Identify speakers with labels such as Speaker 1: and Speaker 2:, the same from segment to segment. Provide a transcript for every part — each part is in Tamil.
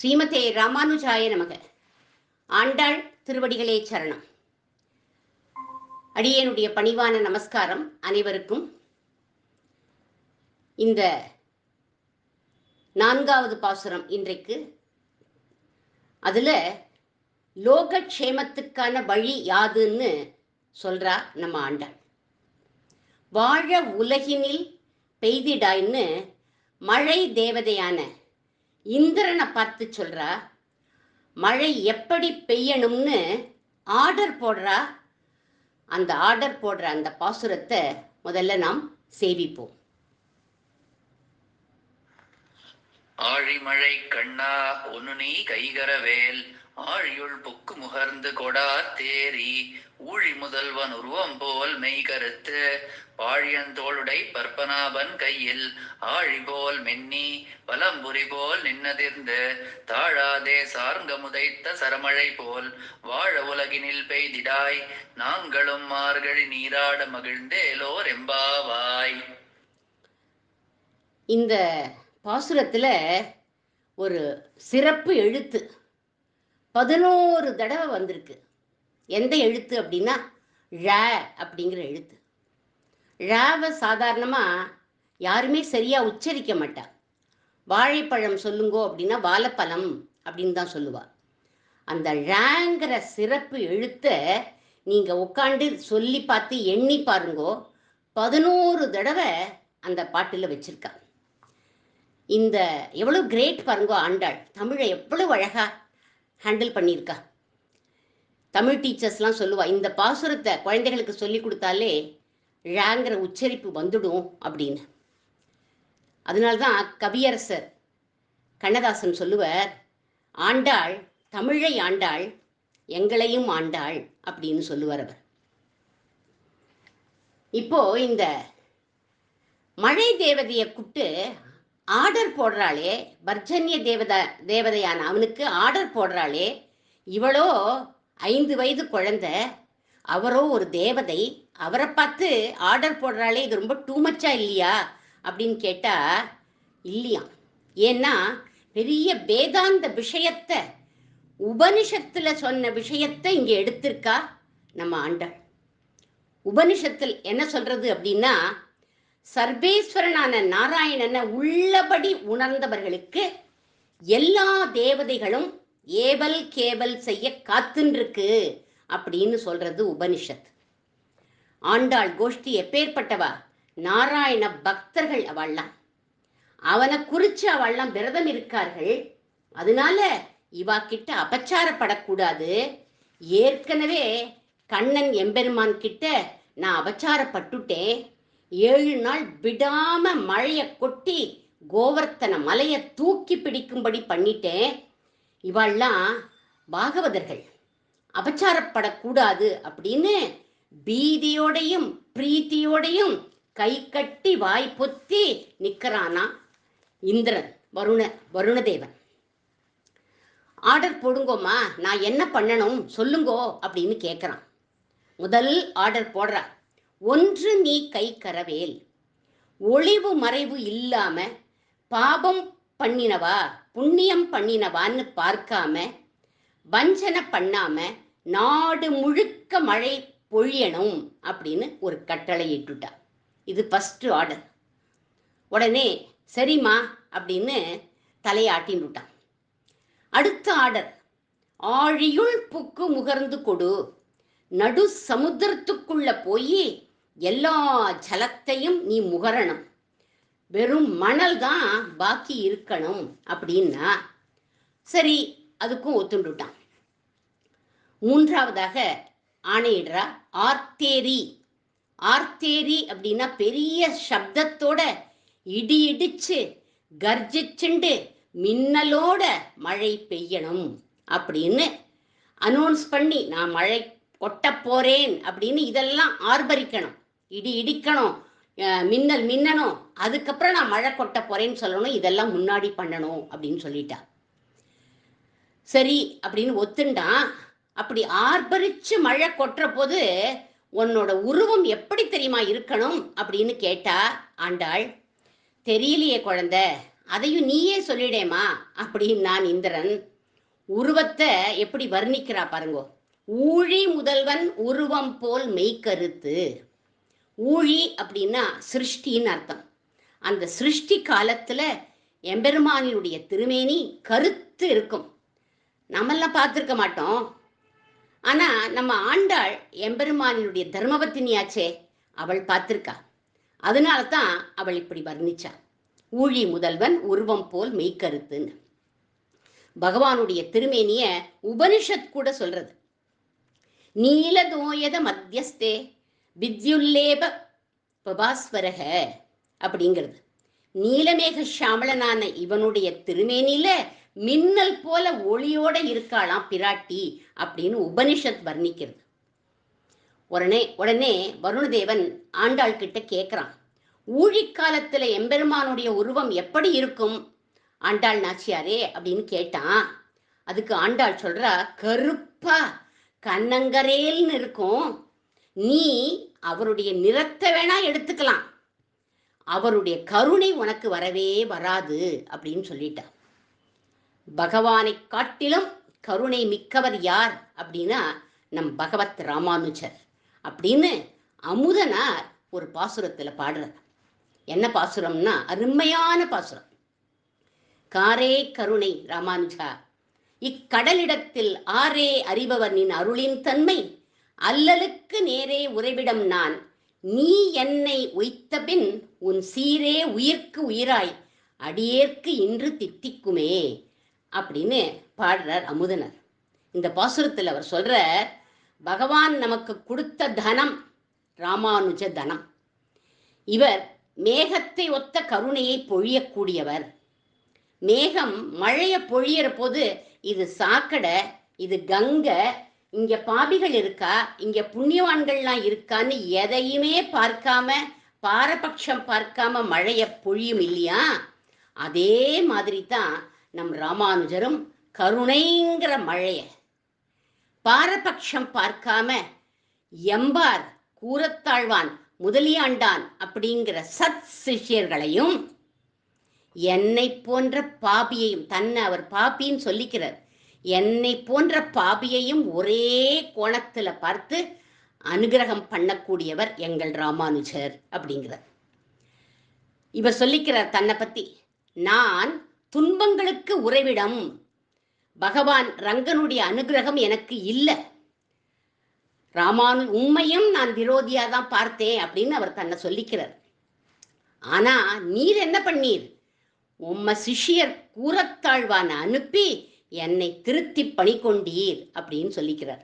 Speaker 1: ஸ்ரீமதே ராமானுஜாய நமக. ஆண்டாள் திருவடிகளே சரணம். அடியேனுடைய பணிவான நமஸ்காரம் அனைவருக்கும். இந்த 4வது பாசுரம் இன்றைக்கு. அதுல லோகக்ஷேமத்துக்கான வழி யாதுன்னு சொல்றா நம்ம ஆண்டாள். வாழ உலகினில் பெய்திடாய்ன்னு மழை தேவதையான இந்திரனை பார்த்து சொல்றா. மழை எப்படி பெய்யணும்னு ஆர்டர் போடுறா. அந்த ஆர்டர் போடுற அந்த பாசுரத்தை முதல்ல நாம் சேவிப்போம்.
Speaker 2: ஆழிமழை கண்ணா ஒன்னு நீ கைகரவேல் ஆழியுள் புக்கு முகர்ந்து கொடா தேரி ஊழி முதல்வன் உருவம் போல் மெய் கருத்து பாழியந்தோளுடை பற்பனாபன் கையில் ஆழி போல் மென்னி வலம்புரி போல் நின்னதிர்ந்து தாழாதே சார்ங்க முதைத்த சரமழை போல் வாழ உலகினில் பெய்திடாய் நாங்களும் மார்கழி நீராட மகிழ்ந்தேலோர் எம்பாவாய்.
Speaker 1: இந்த பாசுரத்துல ஒரு சிறப்பு எழுத்து 11 தடவை வந்திருக்கு. எந்த எழுத்து அப்படின்னா ழ அப்படிங்கிற எழுத்து. ழாவை சாதாரணமா யாருமே சரியா உச்சரிக்க மாட்டா. வாழைப்பழம் சொல்லுங்கோ அப்படின்னா வாழைப்பழம் அப்படின்னு தான் சொல்லுவா. அந்த ழங்கிற சிறப்பு எழுத்தை நீங்க உட்காந்து சொல்லி பார்த்து எண்ணி பாருங்கோ. 11 தடவை அந்த பாட்டுல வச்சிருக்கா. இந்த எவ்வளவு கிரேட் பாருங்கோ ஆண்டாள். தமிழை எவ்வளவு அழகா ஹேண்டில் பண்ணியிருக்கா. தமிழ் டீச்சர்ஸ்லாம் சொல்லுவா, இந்த பாசுரத்தை குழந்தைகளுக்கு சொல்லி கொடுத்தாலே ழாங்கிற உச்சரிப்பு வந்துடும் அப்படின்னு. அதனால்தான் கவியரசர் கண்ணதாசன் சொல்லுவார், ஆண்டாள் தமிழை ஆண்டாள் எங்களையும் ஆண்டாள் அப்படின்னு சொல்லுவார் அவர். இப்போ இந்த மழை தேவதையை கூப்பிட்டு ஆர்டர் போடுறாளே, பர்ஜன்ய தேவதையான அவனுக்கு ஆர்டர் போடுறாளே. இவளோ 5 வயது குழந்தை, அவரோ ஒரு தேவதை. அவரை பார்த்து ஆர்டர் போடுறாளே, இது ரொம்ப டூ மச்சா இல்லையா அப்படின்னு கேட்டா இல்லையா. ஏன்னா பெரிய வேதாந்த விஷயத்தை, உபனிஷத்துல சொன்ன விஷயத்தை இங்க எடுத்திருக்கா நம்ம ஆண்டாள். உபனிஷத்தில் என்ன சொல்றது அப்படின்னா, சர்வேஸ்வரனான நாராயணனை உள்ளபடி உணர்ந்தவர்களுக்கு எல்லா தேவதைகளும் ஏவல் கேவல் செய்ய காத்துருக்கு அப்படின்னு சொல்றது உபனிஷத். ஆண்டாள் கோஷ்டி எப்பேற்பட்டவா, நாராயண பக்தர்கள் அவள்லாம். அவனை குறிச்சு அவள்லாம் விரதம் இருக்கார்கள். அதனால இவா கிட்ட அபச்சாரப்படக்கூடாது. ஏற்கனவே கண்ணன் எம்பெருமான் கிட்ட நான் அபச்சாரப்பட்டுட்டேன். 7 நாள் விடாம மழைய கொட்டி கோவர்த்தன மலையை தூக்கி பிடிக்கும்படி பண்ணிட்டேன். இவாள்லாம் பாகவதர்கள், அபச்சாரப்படக்கூடாது அப்படின்னு பீதியோடையும் பிரீத்தியோடையும் கை கட்டி வாய் பொத்தி நிற்கிறானா இந்திரன், வருணதேவன். ஆர்டர் போடுங்கோமா, நான் என்ன பண்ணணும் சொல்லுங்கோ அப்படின்னு கேட்குறான். முதல் ஆர்டர் போடுறா, 1 நீ கை கரவேல். ஒளிவு மறைவு இல்லாம பாபம் பண்ணினவா புண்ணியம் பண்ணினவான்னு பார்க்காம, வஞ்சனை பண்ணாம நாடு முழுக்க மழை பொழியணும் அப்படின்னு ஒரு கட்டளை இட்டுட்டா. இது ஃபர்ஸ்ட் ஆர்டர். உடனே சரிம்மா அப்படின்னு தலையாட்டின்னுட்டான். அடுத்த ஆர்டர், ஆழியுள் புக்கு முகர்ந்து கொடு. நடு சமுத்திரத்துக்குள்ள போய் எல்லா ஜலத்தையும் நீ முகரணும். வெறும் மணல் தான் பாக்கி இருக்கணும் அப்படின்னா சரி, அதுக்கும் ஒத்துண்டுட்டான். 3வதாக ஆணையிடுறா, ஆர்த்தேரி. ஆர்த்தேரி அப்படின்னா பெரிய சப்தத்தோட இடி இடிச்சு கர்ஜிச்சுண்டு மின்னலோட மழை பெய்யணும் அப்படின்னு அனௌன்ஸ் பண்ணி, நான் மழை கொட்ட போறேன் அப்படின்னு இதெல்லாம் ஆர்ப்பரிக்கணும். இடி இடிக்கணும், மின்னல் மின்னணும், அதுக்கப்புறம் நான் மழை கொட்ட போறேன்னு சொல்லணும். இதெல்லாம் முன்னாடி பண்ணணும் அப்படின்னு சொல்லிட்டா. சரி அப்படின்னு ஒத்துண்டான். அப்படி ஆர்ப்பரிச்சு மழை கொட்டுற போது உன்னோட உருவம் எப்படி தெரியுமா இருக்கணும் அப்படின்னு கேட்டா ஆண்டாள். தெரியலையே குழந்தை அதையும் நீயே சொல்லிடேமா அப்படின்னு நான் இந்திரன். உருவத்தை எப்படி வர்ணிக்கிறா பாருங்கோ. ஊழி முதல்வன் உருவம் போல் மெய்கருத்து. ஊழி அப்படின்னா சிருஷ்டின்னு அர்த்தம். அந்த சிருஷ்டி காலத்துல எம்பெருமானினுடைய திருமேனி கருத்து இருக்கும். நம்மெல்லாம் பார்த்துருக்க மாட்டோம். ஆனா நம்ம ஆண்டாள் எம்பெருமானினுடைய தர்மபத்தினியாச்சே, அவள் பார்த்திருக்கா. அதனால தான் அவள் இப்படி வர்ணிச்சா, ஊழி முதல்வன் உருவம் போல் மெய்கருத்துன்னு. பகவானுடைய திருமேனிய உபனிஷத் கூட சொல்றது. நீலதோயத மத்தியஸ்தே வித்யுல்லேப பபாஸ்வரக அப்படிங்கிறது. நீலமேக ஷாமளனான இவனுடைய திருமேனியில மின்னல் போல ஒளியோட இருக்காளாம் பிராட்டி அப்படின்னு உபனிஷத் வர்ணிக்கிறது. உடனே வருணதேவன் ஆண்டாள் கிட்ட கேட்கிறான், ஊழிக்காலத்துல எம்பெருமானுடைய உருவம் எப்படி இருக்கும் ஆண்டாள் நாச்சியாரே அப்படின்னு கேட்டான். அதுக்கு ஆண்டாள் சொல்றா, கருப்பா கண்ணங்கரேல்னு இருக்கும். நீ அவருடைய நிறத்தை வேணா எடுத்துக்கலாம், அவருடைய கருணை உனக்கு வரவே வராது அப்படின்னு சொல்லிட்டா. பகவானை காட்டிலும் கருணை மிக்கவர் யார் அப்படின்னா நம் பகவத் ராமானுஜர் அப்படின்னு அமுதனார் ஒரு பாசுரத்துல பாடுறார். என்ன பாசுரம்னா அருமையான பாசுரம். காரே கருணை ராமானுஜா, இக்கடலிடத்தில் ஆரே அறிபவர் நின் அருளின் தன்மை, அல்லலுக்கு நேரே உறைவிடம் நான், நீ என்னை உய்த்தபின் உன் சீரே உயிர்க்கு உயிராய் அடியேற்கு இன்று தித்திக்குமே அப்படின்னு பாடுறார் அமுதனர். இந்த பாசுரத்தில் அவர் சொல்ற, பகவான் நமக்கு கொடுத்த தனம் ராமானுஜ தனம். இவர் மேகத்தை ஒத்த கருணையை பொழியக்கூடியவர். மேகம் மழைய பொழியிற போது இது சாக்கடை, இது கங்கை, இங்க பாபிகள் இருக்கா, இங்க புண்ணியவான்கள்லாம் இருக்கான்னு எதையுமே பார்க்காம, பாரபட்சம் பார்க்காம மழைய பொழியும் இல்லையா? அதே மாதிரி தான் நம் ராமானுஜரும் கருணைங்கிற மழைய பாரபட்சம் பார்க்காம எம்பார், கூரத்தாழ்வான், முதலியாண்டான் அப்படிங்கிற சத் சிஷ்யர்களையும் என்னை போன்ற பாபியையும், தன்னை அவர் பாப்பின்னு சொல்லிக்கிறார், என்னை போன்ற பாபியையும் ஒரே கோணத்துல பார்த்து அனுகிரகம் பண்ணக்கூடியவர் எங்கள் ராமானுஜர் அப்படிங்கிறார். இவர் சொல்லிக்கிறார் தன்னை பத்தி, நான் துன்பங்களுக்கு உறைவிடம், பகவான் ரங்கனுடைய அனுகிரகம் எனக்கு இல்லை, உண்மையும் நான் விரோதியா தான் பார்த்தேன் அப்படின்னு அவர் தன்னை சொல்லிக்கிறார். ஆனா நீர் என்ன பண்ணீர், உம்ம சிஷ்யர் கூரத்தாழ்வான அனுப்பி என்னை திருத்தி பணி கொண்டீர் அப்படின்னு சொல்லிக்கிறார்.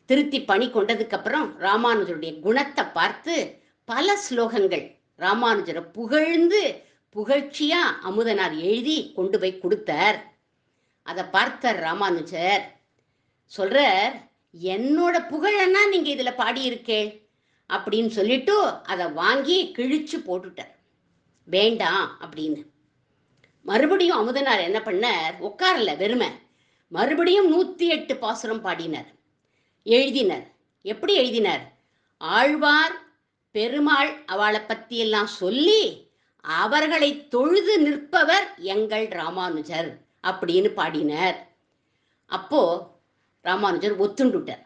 Speaker 1: திருத்தி பணி கொண்டதுக்கு அப்புறம் ராமானுஜருடைய குணத்தை பார்த்து பல ஸ்லோகங்கள் ராமானுஜரை புகழ்ந்து புகழ்ச்சியா அமுதனார் எழுதி கொண்டு போய் கொடுத்தார். அதை பார்த்தார் ராமானுஜர். சொல்றார், என்னோட புகழன்னா நீங்க இதுல பாடியிருக்கேள் அப்படின்னு சொல்லிட்டு அதை வாங்கி கிழிச்சு போட்டுட்டார், வேண்டாம் அப்படின்னு. மறுபடியும் அமுதனார் என்ன பண்ணார், உட்காரல வெறுமை, மறுபடியும் 108 பாசுரம் பாடினார், எழுதினார். எப்படி எழுதினார், ஆழ்வார் பெருமாள் அவளை பத்தி எல்லாம் சொல்லி அவர்களை தொழுது நிற்பவர் எங்கள் ராமானுஜர் அப்படின்னு பாடினார். அப்போ ராமானுஜர் ஒத்துண்டுட்டார்.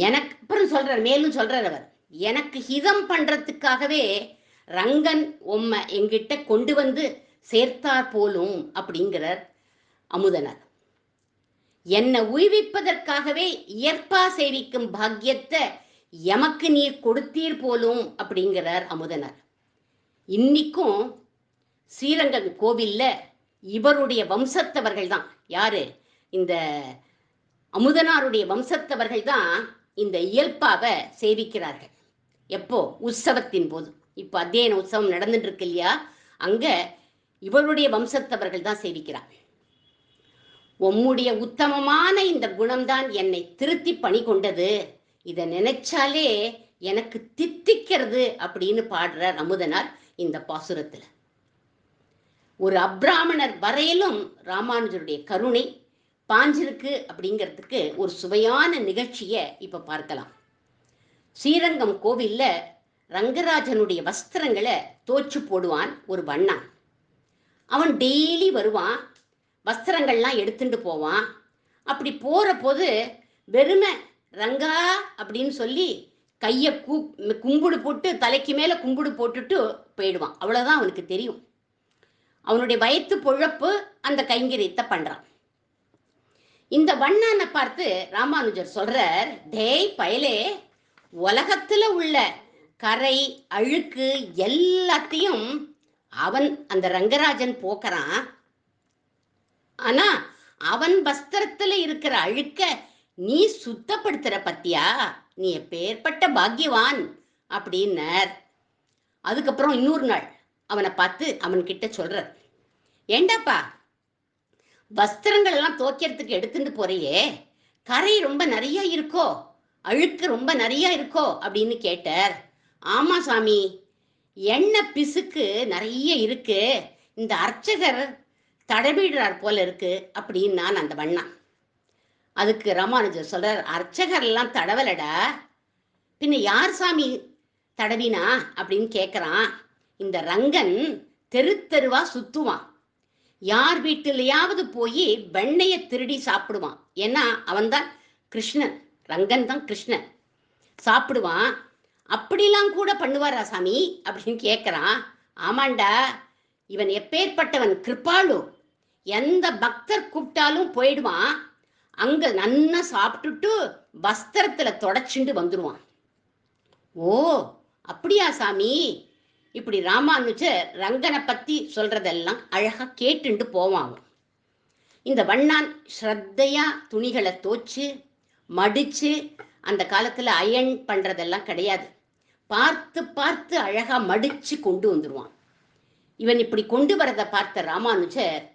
Speaker 1: எனக்கு அப்புறம் சொல்றார், மேலும் சொல்றார் அவர், எனக்கு ஹிதம் பண்றதுக்காகவே ரங்கன் உம்மை எங்கிட்ட கொண்டு வந்து சேர்த்தார் போலும் அப்படிங்கிறார் அமுதனார். என்னை உய்விப்பதற்காகவே இயற்பா சேவிக்கும் பாக்கியத்தை எமக்கு நீர் கொடுத்தீர் போலும் அப்படிங்கிறார் அமுதனார். இன்னைக்கும் ஸ்ரீரங்கம் கோவில்ல இவருடைய வம்சத்தவர்கள் தான், யாரு, இந்த அமுதனாருடைய வம்சத்தவர்கள் தான் இந்த இயல்பாவை சேவிக்கிறார்கள். எப்போ, உற்சவத்தின் போது. இப்போ அத்தியன உற்சவம் நடந்துட்டு இருக்கு இல்லையா, அங்க இவருடைய வம்சத்தவர்கள் தான் சேவிக்கிறார். உம்முடைய உத்தமமான இந்த குணம்தான் என்னை திருத்தி பணி கொண்டது, இதை நினைச்சாலே எனக்கு தித்திக்கிறது அப்படின்னு பாடுறார் அமுதனார் இந்த பாசுரத்துல. ஒரு அப்ராமணர் வரையிலும் ராமானுஜருடைய கருணை பாஞ்சிருக்கு அப்படிங்கிறதுக்கு ஒரு சுவையான நிகழ்ச்சியை இப்ப பார்க்கலாம். ஸ்ரீரங்கம் கோவில்ல ரங்கராஜனுடைய வஸ்திரங்களை தோச்சு போடுவான் ஒரு வண்ணான். அவன் டெய்லி வருவான், வஸ்திரங்கள்லாம் எடுத்துட்டு போவான். அப்படி போற போது வெறுமை ரங்கா அப்படின்னு சொல்லி கையை கும்பிடு போட்டு தலைக்கு மேல கும்பிடு போட்டுட்டு போயிடுவான். அவ்வளவுதான் அவனுக்கு தெரியும். அவனுடைய வயிற்று பொழப்பு அந்த கைங்கரியத்தை பண்றான். இந்த வண்ணானை பார்த்து ராமானுஜர் சொல்றார், டேய் பயலே, உலகத்துல உள்ள கரை அழுக்கு எல்லாத்தையும் அவன் அந்த ரங்கராஜன் போக்குறான். ஆனா அவன் வஸ்திரத்துல இருக்கிற அழுக்க நீ சுத்தப்படுத்துற பத்தியா, நீ எப்பேற்பட்ட பாக்கியவான் அப்படின்னார். அதுக்கப்புறம் இன்னொரு நாள் அவனை பார்த்து அவன் கிட்ட சொல்றார், ஏண்டாப்பா வஸ்திரங்கள் எல்லாம் துவைக்கிறதுக்கு எடுத்துட்டு போறியே, கரை ரொம்ப நிறைய இருக்கோ, அழுக்கு ரொம்ப நிறைய இருக்கோ அப்படின்னு கேட்டார். ஆமா சாமி, எண்ணெய் பிசுக்கு நிறைய இருக்கு, இந்த அர்ச்சகர் தடவிடுறார் போல இருக்கு அப்படின்னு நான் அந்த வண்ணா. அதுக்கு ராமானுஜர் சொல்றார், அர்ச்சகர் எல்லாம் தடவலடா, பின்ன யார் சாமி தடவினா அப்படின்னு கேட்குறான். இந்த ரங்கன் தெரு தெருவா சுத்துவான், யார் வீட்டிலையாவது போய் வெண்ணையை திருடி சாப்பிடுவான். ஏன்னா அவன்தான் கிருஷ்ணன், ரங்கன் தான் கிருஷ்ணன், சாப்பிடுவான். அப்படிலாம் கூட பண்ணுவாரா சாமி அப்படின்னு கேட்குறான். ஆமாண்டா, இவன் எப்பேற்பட்டவன், கிருபாலு, எந்த பக்தர் கூப்பிட்டாலும் போயிடுவான், அங்க நன்னா சாப்பிட்டுட்டு வஸ்திரத்துல தொடச்சுண்டு வந்துடுவான். ஓ அப்படியா சாமி, இப்படி ராமானுஜர் ரங்கனை பத்தி சொல்றதெல்லாம் அழகா கேட்டுண்டு போவான். இந்த வண்ணான் ஸ்ரத்தையா துணிகளை தோச்சு மடிச்சு, அந்த காலத்துல அயன் பண்றதெல்லாம் கிடையாது, பார்த்து பார்த்து அழகா மடிச்சு கொண்டு வந்துடுவான். இவன் இப்படி கொண்டு வரதை பார்த்த ராமானுஜர்,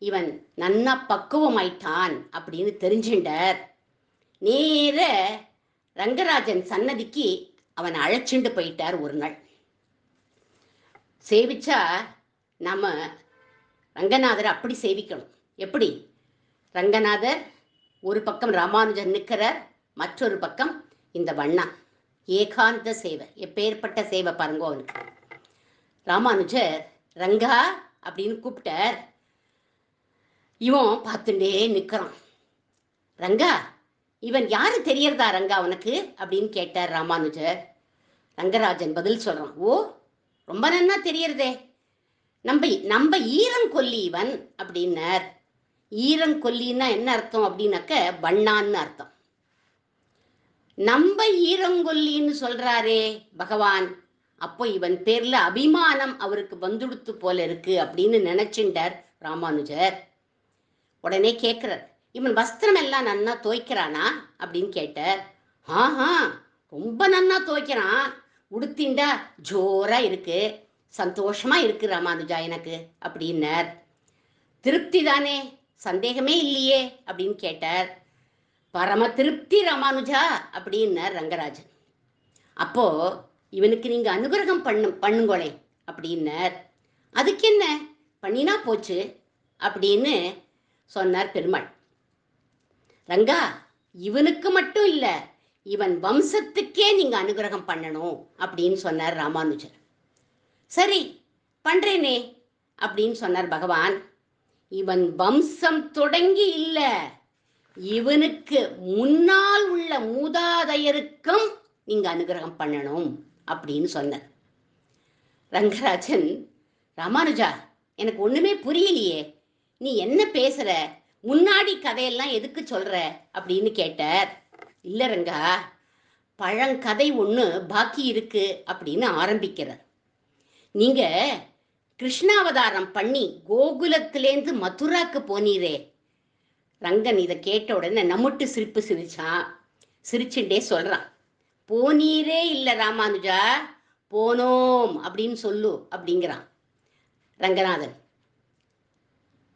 Speaker 1: இவன் நன்னா பக்குவமாயிட்டான் அப்படின்னு தெரிஞ்சுட்டார். நேர ரங்கராஜன் சன்னதிக்கு அவன் அழைச்சிண்டு போயிட்டார். ஒரு நாள் சேவிச்சா நாம ரங்கநாதரை அப்படி சேவிக்கணும். எப்படி? ரங்கநாதர் ஒரு பக்கம் ராமானுஜர் நிற்கிறார், மற்றொரு பக்கம் இந்த வண்ணா. ஏகாந்த சேவை, எப்பேற்பட்ட சேவை பாருங்க அவனுக்கு. ராமானுஜர் ரங்கா அப்படின்னு கூப்பிட்டார். இவன் பார்த்துட்டே நிற்கிறான். ரங்கா, இவன் யாரு தெரியறதா ரங்கா உனக்கு அப்படின்னு கேட்டார் ராமானுஜர். ரங்கராஜன் பதில் சொல்றான், ஓ ரொம்ப நன்னா தெரியறதே, நம்ம ஈரங்கொல்லி இவன் அப்படின்னார். ஈரங்கொல்லின்னா என்ன அர்த்தம் அப்படின்னாக்க வண்ணான்னு அர்த்தம். நம்ம ஈரங்கொல்லின்னு சொல்றாரே பகவான், அப்போ இவன் பேர்ல அபிமானம் அவருக்கு வந்துடுத்து போல இருக்கு அப்படின்னு நினைச்சுட்டார் ராமானுஜர். உடனே கேட்கிறார், இவன் வஸ்திரம் எல்லாம் நன்னா துவைக்கிறானா அப்படின்னு கேட்டார். ஆஹா, ரொம்ப நன்னா துவைக்கிறான், உடுத்திண்டா ஜோரா இருக்கு, சந்தோஷமா இருக்கு ராமானுஜா எனக்கு அப்படின்னார். திருப்தி தானே, சந்தேகமே இல்லையே அப்படின்னு கேட்டார். பரம திருப்தி ராமானுஜா அப்படின்னார் ரங்கராஜன். அப்போ இவனுக்கு நீங்க அனுகிரகம் பண்ணுங்கோளே அப்படின்னார். அதுக்கு என்ன, பண்ணினா போச்சு அப்படின்னு சொன்னார் பெருமாள். ரங்கா, இவனுக்கு மட்டும் இல்ல, இவன் வம்சத்துக்கே நீங்க அனுகிரகம் பண்ணணும் அப்படின்னு சொன்னார் ராமானுஜர். சரி பண்றேனே அப்படின்னு சொன்னார் பகவான். இவன் வம்சம் தொடங்கி இல்ல, இவனுக்கு முன்னால் உள்ள மூதாதையருக்கும் நீங்க அனுகிரகம் பண்ணணும் அப்படின்னு சொன்னார். ரங்கராஜன், ராமானுஜா எனக்கு ஒண்ணுமே புரியலையே, நீ என்ன பேசுற, முன்னாடி கதையெல்லாம் எதுக்கு சொல்ற அப்படின்னு கேட்டார். இல்ல ரங்கா, பழங்கதை ஒண்ணு பாக்கி இருக்கு அப்படின்னு ஆரம்பிக்கிறார். நீங்க கிருஷ்ணாவதாரம் பண்ணி கோகுலத்திலேந்து மதுராக்கு போனீரே. ரங்கன் இதை கேட்ட உடனே நம்மட்டு சிரிப்பு சிரிச்சான். சிரிச்சுட்டே சொல்றான், போனீரே இல்ல ராமானுஜா, போனோம் அப்படின்னு சொல்லு அப்படிங்கிறான் ரங்கநாதன்.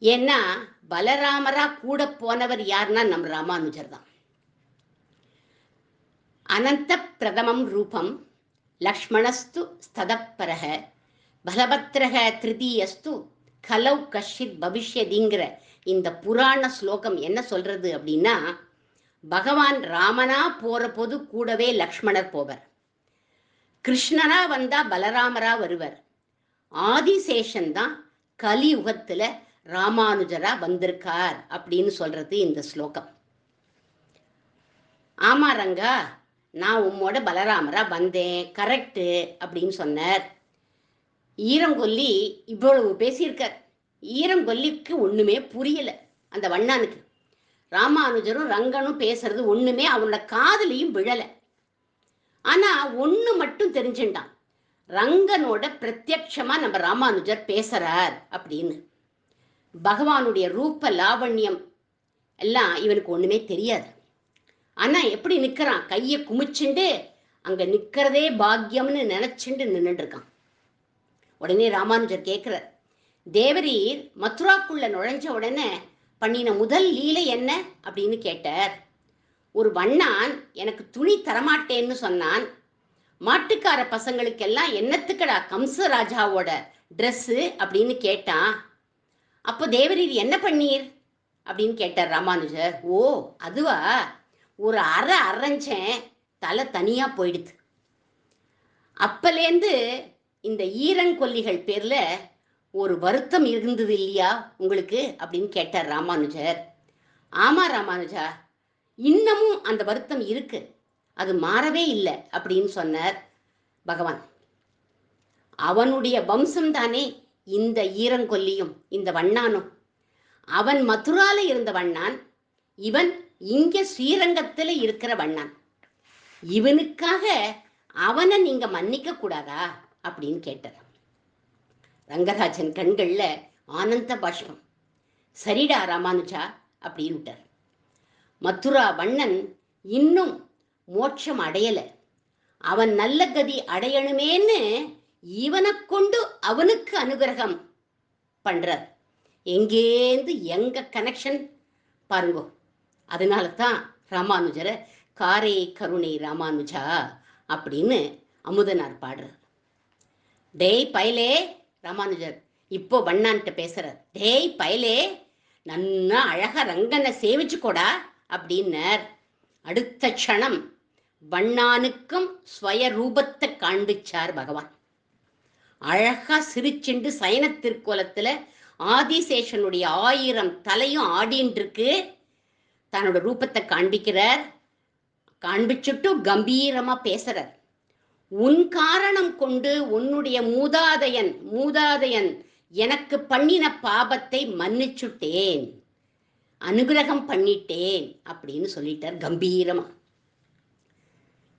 Speaker 1: ஏன்னா பலராமரா கூட போனவர் யாருன்னா நம் ராமானுஜர் தான். அனந்த பிரதமம் ரூபம் லக்ஷ்மணஸ்து ஸ்ததப்பரக பலபத்ரக திருதீயஸ்து கலௌ கஷித் பவிஷ்யதிங்கிற இந்த புராண ஸ்லோகம் என்ன சொல்றது அப்படின்னா, பகவான் ராமனா போற போது கூடவே லக்ஷ்மணர் போவர், கிருஷ்ணரா வந்தா பலராமரா வருவர். ஆதிசேஷன் தான் கலியுகத்துல ராமானுஜரா வந்திருக்கார் அப்படின்னு சொல்றது இந்த ஸ்லோகம். ஆமா ரங்கா, நான் உம்மோட பலராமரா வந்தேன், கரெக்டு அப்படின்னு சொன்னார். ஈரங்கொல்லி இவ்வளவு பேசியிருக்கார். ஈரங்கொல்லிக்கு ஒண்ணுமே புரியல. அந்த வண்ணானுக்கு ராமானுஜரும் ரங்கனும் பேசுறது ஒண்ணுமே அவனோட காதலையும் விழல. ஆனா ஒண்ணு மட்டும் தெரிஞ்சுட்டான், ரங்கனோட பிரத்யட்சமா நம்ம ராமானுஜர் பேசுறார் அப்படின்னு. பகவானுடைய ரூப லாவண்யம் எல்லாம் இவனுக்கு ஒண்ணுமே தெரியாது. ஆனா எப்படி நிக்கிறான், கையை குமிச்சுண்டு அங்க நிக்கிறதே பாக்கியம்னு நினைச்சுண்டு நின்றுட்டு இருக்கான். உடனே ராமானுஜர் கேட்கிறார், தேவரீர் மதுராக்குள்ள நுழைஞ்ச உடனே பண்ணின முதல் லீலை என்ன அப்படின்னு கேட்டார். ஒரு வண்ணான் எனக்கு துணி தரமாட்டேன்னு சொன்னான். மாட்டுக்கார பசங்களுக்கெல்லாம் என்னத்துக்கடா கம்சராஜாவோட ட்ரெஸ்ஸு அப்படின்னு கேட்டான். அப்போ தேவரீர் என்ன பண்ணீர் அப்படின்னு கேட்டார் ராமானுஜர். ஓ அதுவா, ஒரு அரை அரைஞ்சேன், தலை தனியா போயிடுது. அப்பலேருந்து இந்த ஈரங்கொல்லிகள் பேர்ல ஒரு வருத்தம் இருந்தது இல்லையா உங்களுக்கு அப்படின்னு கேட்டார் ராமானுஜர். ஆமா ராமானுஜா, இன்னமும் அந்த வருத்தம் இருக்கு, அது மாறவே இல்லை அப்படின்னு சொன்னார் பகவான். அவனுடைய வம்சம் தானே இந்த ஈரங்கொல்லியும் இந்த வண்ணானும். அவன் மதுரால இருந்த வண்ணான், இவன் இங்க ஸ்ரீரங்கத்துல இருக்கிற வண்ணான். இவனுக்காக அவனை நீங்க மன்னிக்க கூடாதா அப்படின்னு கேட்டார். ரங்கராஜன் கண்கள்ல ஆனந்த பாஷ்பம். சரிடா ராமானுஜா அப்படின்னு விட்டார். மதுரா வண்ணன் இன்னும் மோட்சம் அடையல, அவன் நல்ல கதி அடையணுமேன்னு இவனை கொண்டு அவனுக்கு அனுகிரகம் பண்றார். எங்கேந்து எங்க கனெக்ஷன் பாருங்கோ. அதனால தான் ராமானுஜரை காரே கருணை ராமானுஜா அப்படின்னு அமுதனார் பாடுறார். டேய் பயலே, ராமானுஜர் இப்போ வண்ணான்ட்ட பேசுறார். டேய் பயலே, நன்னா அழகா ரங்கனை சேவிச்சுக்கோடா அப்படின்னார். அடுத்த க்ஷணம் வண்ணானுக்கும் ஸ்வய ரூபத்தை காண்பிச்சார் பகவான். அழகா சிரிச்சுண்டு சயன திருக்கோலத்துல ஆதிசேஷனுடைய 1000 தலையும் ஆடின்னு இருக்கு. தன்னோட ரூபத்தை காண்பிக்கிறார். காண்பிச்சுட்டு கம்பீரமா பேசுறார். உன் காரணம் கொண்டு உன்னுடைய மூதாதையன் எனக்கு பண்ணின பாபத்தை மன்னிச்சுட்டேன், அனுகிரகம் பண்ணிட்டேன் அப்படின்னு சொல்லிட்டார் கம்பீரமா.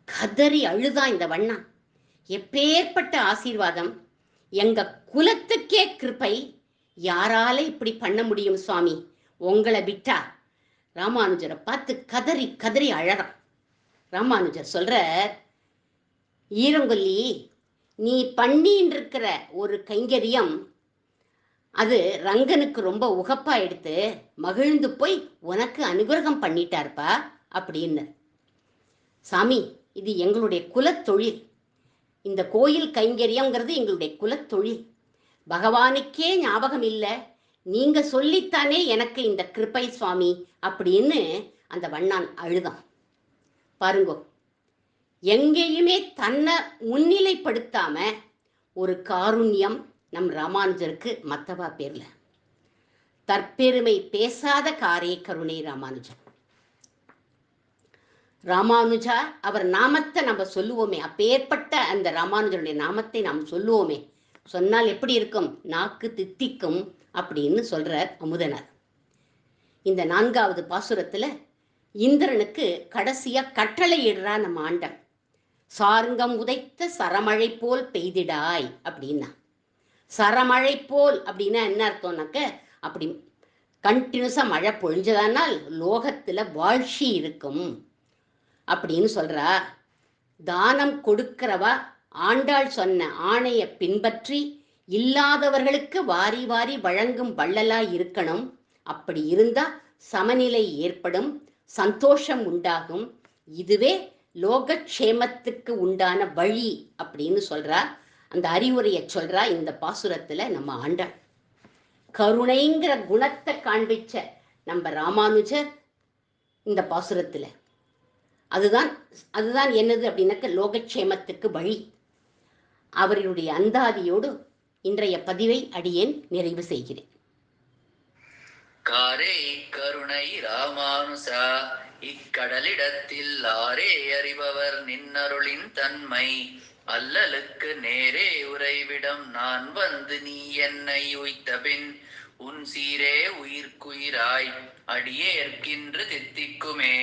Speaker 1: கதறி அழுதான் இந்த வண்ணா. எப்பேற்பட்ட ஆசீர்வாதம், எங்க குலத்துக்கே கிருபை, யாரால இப்படி பண்ண முடியும் சுவாமி, உங்களை விட்டா. ராமானுஜரை பார்த்து கதறி கதறி அழறான். ராமானுஜர் சொல்ற, ஈரங்கொல்லி நீ பண்ணின்னு இருக்கிற ஒரு கைங்கரியம் அது ரங்கனுக்கு ரொம்ப உகப்பா எடுத்து மகிழ்ந்து போய் உனக்கு அனுகிரகம் பண்ணிட்டார்ப்பா அப்படின்னு. சாமி, இது எங்களுடைய குலத்தொழில், இந்த கோயில் கைங்கரியங்கிறது எங்களுடைய குலத்தொழில். பகவானுக்கே ஞாபகம் இல்லை, நீங்க சொல்லித்தானே எனக்கு இந்த கிருபை சுவாமி அப்படின்னு அந்த வண்ணான் அழுதான். பாருங்கோ, எங்கேயுமே தன்னை முன்னிலைப்படுத்தாம ஒரு காருண்யம் நம் ராமானுஜருக்கு மத்தவா பேர்ல. தற்பெருமை பேசாத காரே கருணை ராமானுஜர். ராமானுஜா அவர் நாமத்தை நம்ம சொல்லுவோமே, அப்பேற்பட்ட அந்த ராமானுஜருடைய நாமத்தை நாம் சொல்லுவோமே, சொன்னால் எப்படி இருக்கும், நாக்கு தித்திக்கும் அப்படின்னு சொல்றார் அமுதனார். இந்த 4வது பாசுரத்துல இந்திரனுக்கு கடைசியா கட்டளை இடுறா நம்ம ஆண்டன். சார்ங்கம் உதைத்த சரமழை போல் பெய்திடாய் அப்படின்னா. சரமழை போல் அப்படின்னா என்ன அர்த்தம்னாக்க, அப்படி கண்டினியூஸா மழை பொழிஞ்சதானால் லோகத்துல வாழ்ச்சி இருக்கும் அப்படின்னு சொல்றா. தானம் கொடுக்கிறவா ஆண்டாள் சொன்ன ஆணைய பின்பற்றி இல்லாதவர்களுக்கு வாரி வாரி வழங்கும் வள்ளலா இருக்கணும். அப்படி இருந்தா சமநிலை ஏற்படும், சந்தோஷம் உண்டாகும். இதுவே லோகக்ஷேமத்துக்கு உண்டான வழி அப்படின்னு சொல்றா. அந்த அறிவுரையை சொல்றா இந்த பாசுரத்துல நம்ம ஆண்டாள். கருணைங்கிற குணத்தை காண்பிச்ச நம்ம ராமானுஜர் இந்த பாசுரத்துல அதுதான் என்னது அப்படின்னாக்க லோகக்ஷேமத்துக்கு வழி. அவர்களுடைய அந்தாதியோடு இன்றைய பதிவை அடியேன் நிறைவு செய்கிறேன்.
Speaker 2: காரே கருணை ராமானுசா இக்கடலிடத்தில் ஆரே அறிபவர் நின்னருளின் தன்மை அல்லலுக்கு நேரே உறைவிடம் நான் வந்து நீ என்னை உய்த்தபின் உன் சீரே உயிர்க்குயிராய் அடியேற்கின்று தித்திக்குமே.